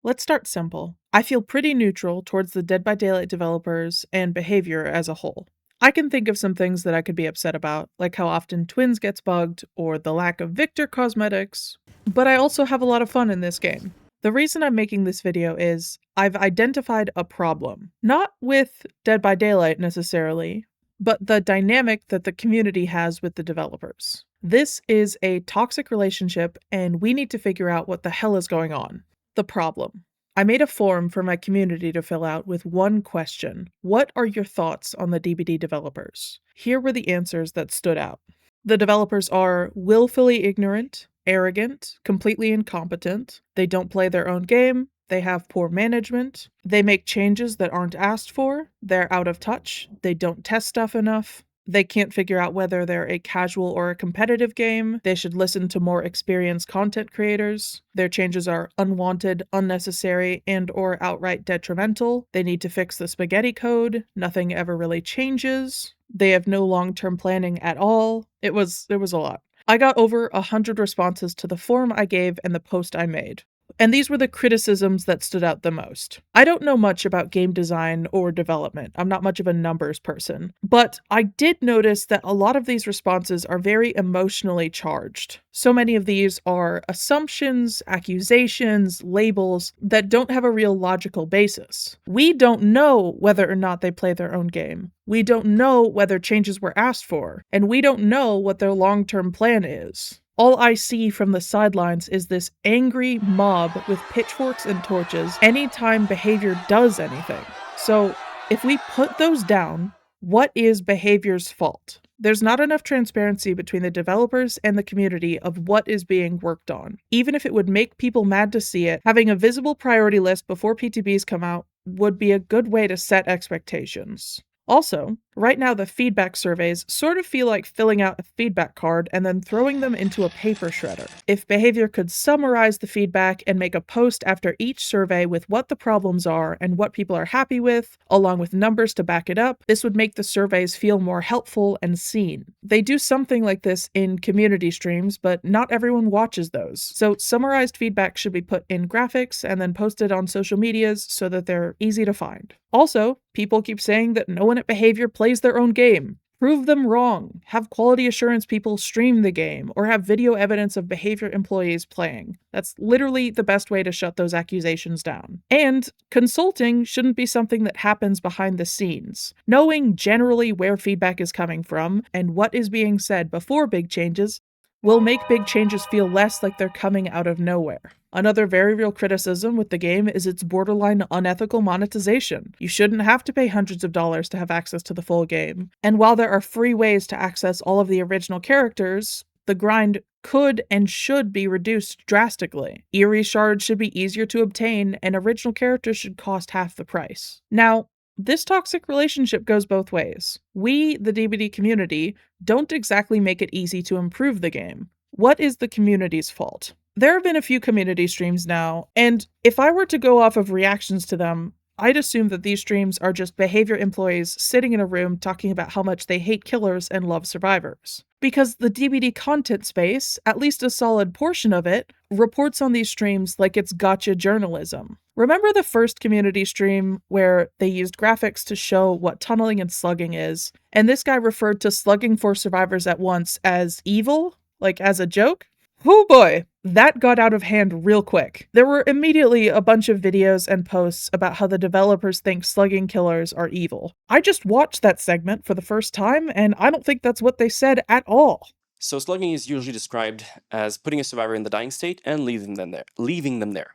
Let's start simple. I feel pretty neutral towards the Dead by Daylight developers and behavior as a whole. I can think of some things that I could be upset about, like how often Twins gets bugged or the lack of Victor cosmetics, but I also have a lot of fun in this game. The reason I'm making this video is I've identified a problem. Not with Dead by Daylight necessarily, but the dynamic that the community has with the developers. This is a toxic relationship, and we need to figure out what the hell is going on. The problem. I made a form for my community to fill out with one question. What are your thoughts on the DBD developers? Here were the answers that stood out. The developers are willfully ignorant, arrogant, completely incompetent, they don't play their own game, they have poor management, they make changes that aren't asked for, they're out of touch, they don't test stuff enough, they can't figure out whether they're a casual or a competitive game. They should listen to more experienced content creators. Their changes are unwanted, unnecessary, and or outright detrimental. They need to fix the spaghetti code. Nothing ever really changes. They have no long-term planning at all. It was a lot. I got over 100 responses to the form I gave and the post I made. And these were the criticisms that stood out the most. I don't know much about game design or development. I'm not much of a numbers person. But I did notice that a lot of these responses are very emotionally charged. So many of these are assumptions, accusations, labels that don't have a real logical basis. We don't know whether or not they play their own game. We don't know whether changes were asked for. And we don't know what their long-term plan is. All I see from the sidelines is this angry mob with pitchforks and torches anytime behavior does anything. So, if we put those down, what is behavior's fault? There's not enough transparency between the developers and the community of what is being worked on. Even if it would make people mad to see it, having a visible priority list before PTBs come out would be a good way to set expectations. Also, right now the feedback surveys sort of feel like filling out a feedback card and then throwing them into a paper shredder. If behavior could summarize the feedback and make a post after each survey with what the problems are and what people are happy with, along with numbers to back it up, this would make the surveys feel more helpful and seen. They do something like this in community streams, but not everyone watches those. So summarized feedback should be put in graphics and then posted on social medias so that they're easy to find. Also, people keep saying that no one at Behavior plays their own game. Prove them wrong. Have quality assurance people stream the game, or have video evidence of Behavior employees playing. That's literally the best way to shut those accusations down. And consulting shouldn't be something that happens behind the scenes. Knowing generally where feedback is coming from and what is being said before big changes will make big changes feel less like they're coming out of nowhere. Another very real criticism with the game is its borderline unethical monetization. You shouldn't have to pay hundreds of dollars to have access to the full game. And while there are free ways to access all of the original characters, the grind could and should be reduced drastically. Eerie shards should be easier to obtain, and original characters should cost half the price. Now, this toxic relationship goes both ways. We, the DBD community, don't exactly make it easy to improve the game. What is the community's fault? There have been a few community streams now, and if I were to go off of reactions to them, I'd assume that these streams are just Behavior employees sitting in a room talking about how much they hate killers and love survivors. Because the DBD content space, at least a solid portion of it, reports on these streams like it's gotcha journalism. Remember the first community stream where they used graphics to show what tunneling and slugging is, and this guy referred to slugging for survivors at once as evil? Like as a joke? Oh boy, that got out of hand real quick. There were immediately a bunch of videos and posts about how the developers think slugging killers are evil. I just watched that segment for the first time, and I don't think that's what they said at all. So slugging is usually described as putting a survivor in the dying state and leaving them there.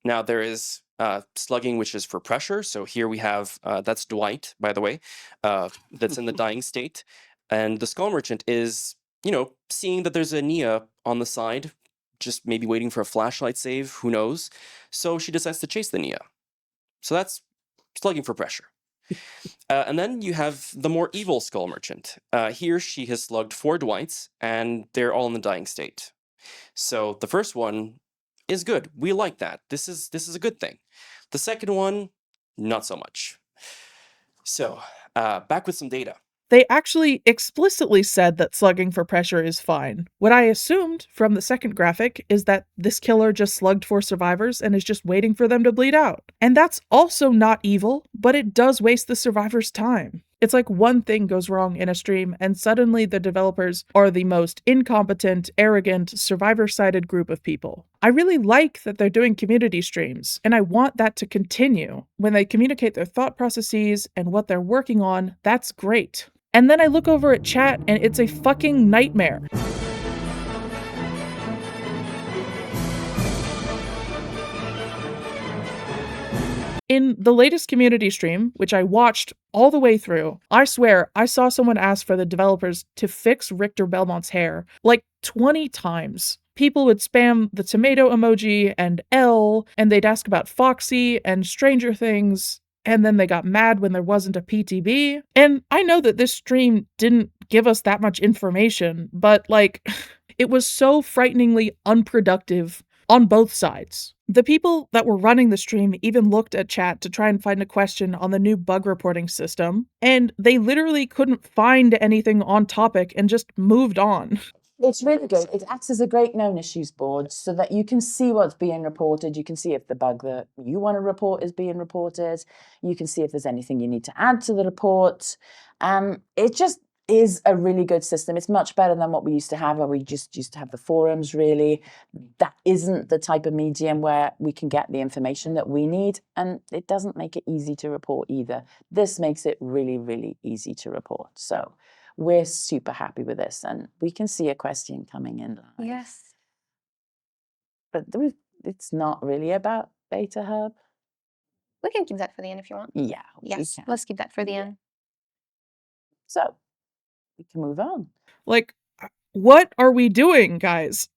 Now there is slugging, which is for pressure. So here we have, that's Dwight, by the way, that's in the dying state. And the skull merchant is, seeing that there's a Nia on the side, just maybe waiting for a flashlight save, who knows. So she decides to chase the Nia. So that's slugging for pressure. And then you have the more evil skull merchant. Here she has slugged 4 Dwights, and they're all in the dying state. So the first one is good. We like that. This is a good thing. The second one, not so much. So back with some data. They actually explicitly said that slugging for pressure is fine. What I assumed from the second graphic is that this killer just slugged for survivors and is just waiting for them to bleed out. And that's also not evil, but it does waste the survivors' time. It's like one thing goes wrong in a stream, and suddenly the developers are the most incompetent, arrogant, survivor-sided group of people. I really like that they're doing community streams, and I want that to continue. When they communicate their thought processes and what they're working on, that's great. And then I look over at chat, and it's a fucking nightmare. In the latest community stream, which I watched all the way through, I swear I saw someone ask for the developers to fix Richter Belmont's hair like 20 times. People would spam the tomato emoji and L, and they'd ask about Foxy and Stranger Things, and then they got mad when there wasn't a PTB. And I know that this stream didn't give us that much information, but like, it was so frighteningly unproductive on both sides. The people that were running the stream even looked at chat to try and find a question on the new bug reporting system, and they literally couldn't find anything on topic and just moved on. It's really good. It acts as a great known issues board so that you can see what's being reported. You can see if the bug that you want to report is being reported. You can see if there's anything you need to add to the report. It just is a really good system. It's much better than what we used to have, where we just used to have the forums, really. That isn't the type of medium where we can get the information that we need, and it doesn't make it easy to report either. This makes it really, really easy to report. So we're super happy with this, and we can see a question coming in live. Yes. But it's not really about Beta Hub. We can keep that for the end if you want. Yeah. Yes, let's keep that for the end. So we can move on. Like, what are we doing, guys?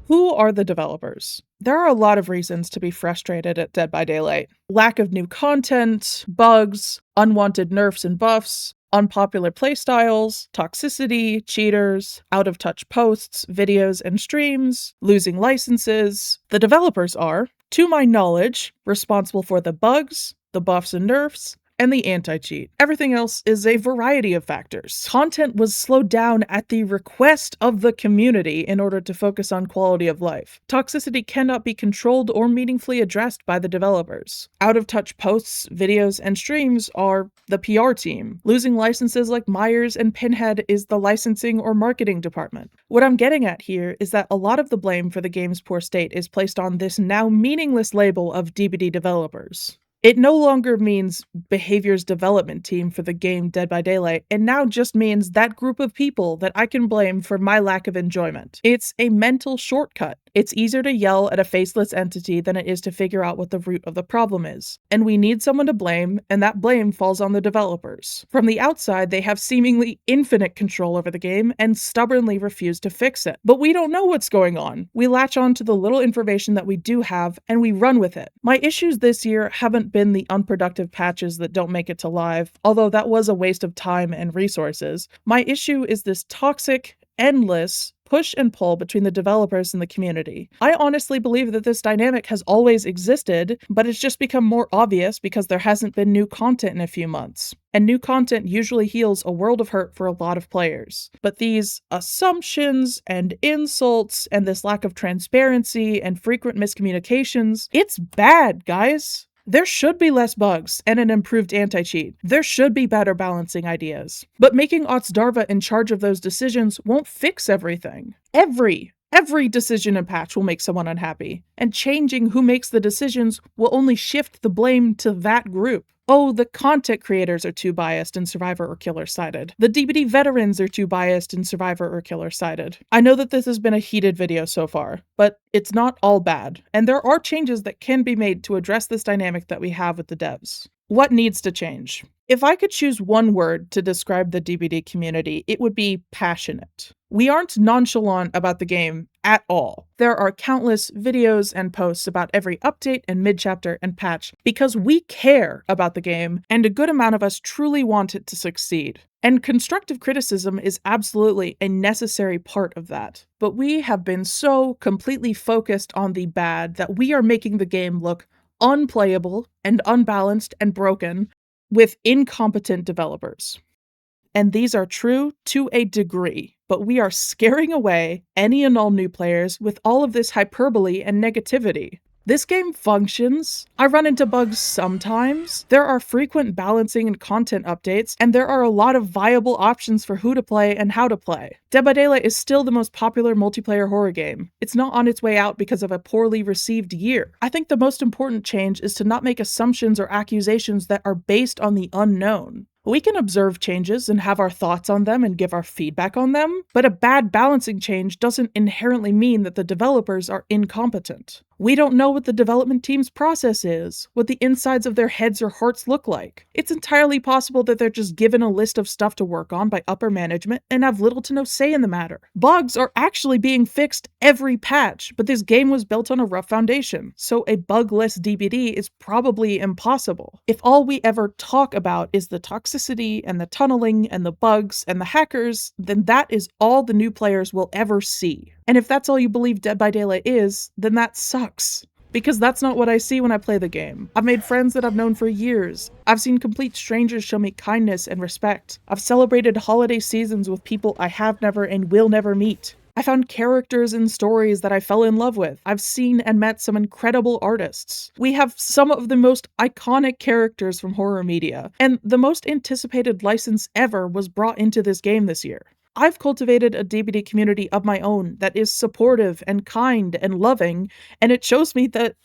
Who are the developers? There are a lot of reasons to be frustrated at Dead by Daylight. Lack of new content, bugs, unwanted nerfs and buffs, unpopular playstyles, toxicity, cheaters, out-of-touch posts, videos, and streams, losing licenses. The developers are, to my knowledge, responsible for the bugs, the buffs and nerfs, and the anti-cheat. Everything else is a variety of factors. Content was slowed down at the request of the community in order to focus on quality of life. Toxicity cannot be controlled or meaningfully addressed by the developers. Out-of-touch posts, videos, and streams are the PR team. Losing licenses like Myers and Pinhead is the licensing or marketing department. What I'm getting at here is that a lot of the blame for the game's poor state is placed on this now meaningless label of DBD developers. It no longer means Behavior's development team for the game Dead by Daylight, and now just means that group of people that I can blame for my lack of enjoyment. It's a mental shortcut. It's easier to yell at a faceless entity than it is to figure out what the root of the problem is. And we need someone to blame, and that blame falls on the developers. From the outside, they have seemingly infinite control over the game and stubbornly refuse to fix it. But we don't know what's going on. We latch on to the little information that we do have, and we run with it. My issues this year haven't been the unproductive patches that don't make it to live, although that was a waste of time and resources. My issue is this toxic, endless push and pull between the developers and the community. I honestly believe that this dynamic has always existed, but it's just become more obvious because there hasn't been new content in a few months. And new content usually heals a world of hurt for a lot of players. But these assumptions and insults and this lack of transparency and frequent miscommunications, it's bad, guys. There should be less bugs and an improved anti-cheat. There should be better balancing ideas. But making Darva in charge of those decisions won't fix everything. Every decision and patch will make someone unhappy, and changing who makes the decisions will only shift the blame to that group. Oh, the content creators are too biased and Survivor or Killer-sided. The DBD veterans are too biased and Survivor or Killer-sided. I know that this has been a heated video so far, but it's not all bad, and there are changes that can be made to address this dynamic that we have with the devs. What needs to change? If I could choose one word to describe the DBD community, it would be passionate. We aren't nonchalant about the game at all. There are countless videos and posts about every update and mid-chapter and patch because we care about the game, and a good amount of us truly want it to succeed. And constructive criticism is absolutely a necessary part of that. But we have been so completely focused on the bad that we are making the game look unplayable and unbalanced and broken with incompetent developers. And these are true to a degree, but we are scaring away any and all new players with all of this hyperbole and negativity. This game functions. I run into bugs sometimes. There are frequent balancing and content updates, and there are a lot of viable options for who to play and how to play. Dead by Daylight is still the most popular multiplayer horror game. It's not on its way out because of a poorly received year. I think the most important change is to not make assumptions or accusations that are based on the unknown. We can observe changes and have our thoughts on them and give our feedback on them, but a bad balancing change doesn't inherently mean that the developers are incompetent. We don't know what the development team's process is, what the insides of their heads or hearts look like. It's entirely possible that they're just given a list of stuff to work on by upper management and have little to no say in the matter. Bugs are actually being fixed every patch, but this game was built on a rough foundation, so a bugless DBD is probably impossible. If all we ever talk about is the toxicity and the tunneling and the bugs and the hackers, then that is all the new players will ever see. And if that's all you believe Dead by Daylight is, then that sucks. Because that's not what I see when I play the game. I've made friends that I've known for years. I've seen complete strangers show me kindness and respect. I've celebrated holiday seasons with people I have never and will never meet. I found characters and stories that I fell in love with. I've seen and met some incredible artists. We have some of the most iconic characters from horror media, and the most anticipated license ever was brought into this game this year. I've cultivated a DBD community of my own that is supportive and kind and loving, and it shows me that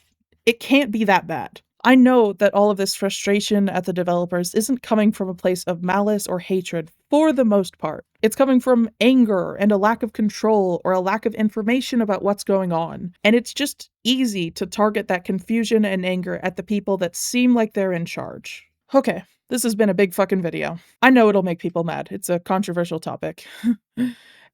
it can't be that bad. I know that all of this frustration at the developers isn't coming from a place of malice or hatred for the most part. It's coming from anger and a lack of control or a lack of information about what's going on. And it's just easy to target that confusion and anger at the people that seem like they're in charge. Okay, this has been a big fucking video. I know it'll make people mad. It's a controversial topic.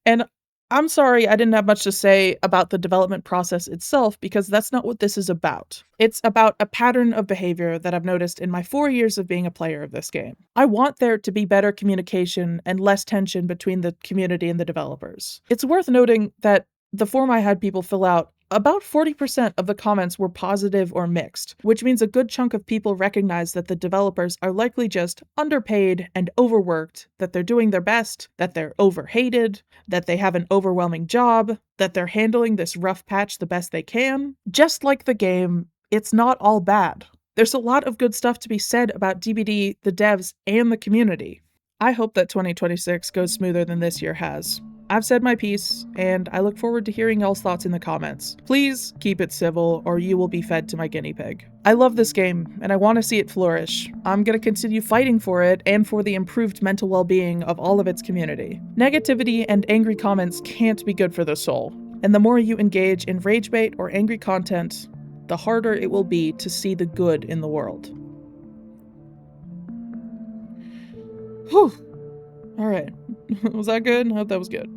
And I'm sorry I didn't have much to say about the development process itself because that's not what this is about. It's about a pattern of behavior that I've noticed in my 4 years of being a player of this game. I want there to be better communication and less tension between the community and the developers. It's worth noting that the form I had people fill out, about 40% of the comments were positive or mixed, which means a good chunk of people recognize that the developers are likely just underpaid and overworked, that they're doing their best, that they're overhated, that they have an overwhelming job, that they're handling this rough patch the best they can. Just like the game, it's not all bad. There's a lot of good stuff to be said about DBD, the devs, and the community. I hope that 2026 goes smoother than this year has. I've said my piece, and I look forward to hearing y'all's thoughts in the comments. Please keep it civil, or you will be fed to my guinea pig. I love this game, and I want to see it flourish. I'm gonna continue fighting for it, and for the improved mental well-being of all of its community. Negativity and angry comments can't be good for the soul, and the more you engage in rage bait or angry content, the harder it will be to see the good in the world. Whew. Alright. Was that good? I hope that was good.